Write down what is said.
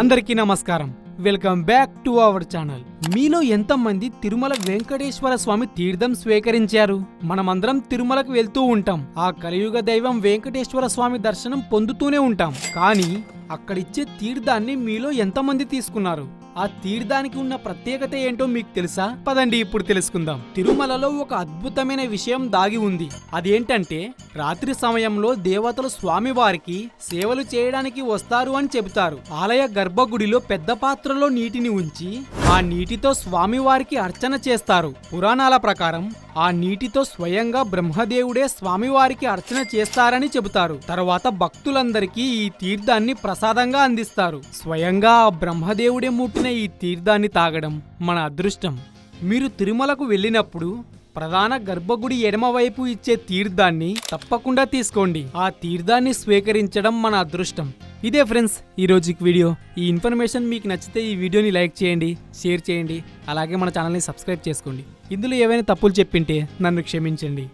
అందరికీ నమస్కారం. Welcome back to our channel. మీలో ఎంతమంది తిరుమల వెంకటేశ్వర స్వామి తీర్థం స్వీకరించారు? మనమందరం తిరుమలకు వెళ్తూ ఉంటాం. ఆ కలియుగ దైవం వెంకటేశ్వర స్వామి దర్శనం పొందుతూనే ఉంటాం. కానీ అక్కడిచ్చే తీర్థాన్ని మీలో ఎంతమంది తీసుకున్నారు? ఆ తీర్థానికి ఉన్న ప్రత్యేకత ఏంటో మీకు తెలుసా? పదండి ఇప్పుడు తెలుసుకుందాం. తిరుమలలో ఒక అద్భుతమైన విషయం దాగి ఉంది. అదేంటంటే రాత్రి సమయంలో దేవతలు స్వామివారికి సేవలు చేయడానికి వస్తారు అని చెబుతారు. ఆలయ గర్భగుడిలో పెద్ద పాత్రలో నీటిని ఉంచి ఆ నీటితో స్వామివారికి అర్చన చేస్తారు. పురాణాల ప్రకారం ఆ నీటితో స్వయంగా బ్రహ్మదేవుడే స్వామివారికి అర్చన చేస్తారని చెబుతారు. తర్వాత భక్తులందరికీ ఈ తీర్థాన్ని ప్రసాదంగా అందిస్తారు. స్వయంగా ఆ బ్రహ్మదేవుడే ముట్టిన ఈ తీర్థాన్ని తాగడం మన అదృష్టం. మీరు తిరుమలకు వెళ్ళినప్పుడు ప్రధాన గర్భగుడి ఎడమవైపు ఇచ్చే తీర్థాన్ని తప్పకుండా తీసుకోండి. ఆ తీర్థాన్ని స్వీకరించడం మన అదృష్టం. ఇదే ఫ్రెండ్స్ ఈ రోజుకి వీడియో. ఈ ఇన్ఫర్మేషన్ మీకు నచ్చితే ఈ వీడియోని లైక్ చేయండి, షేర్ చేయండి, అలాగే మన ఛానల్ని సబ్స్క్రైబ్ చేసుకోండి. ఇందులో ఏవైనా తప్పులు చెప్పింటే నన్ను క్షమించండి.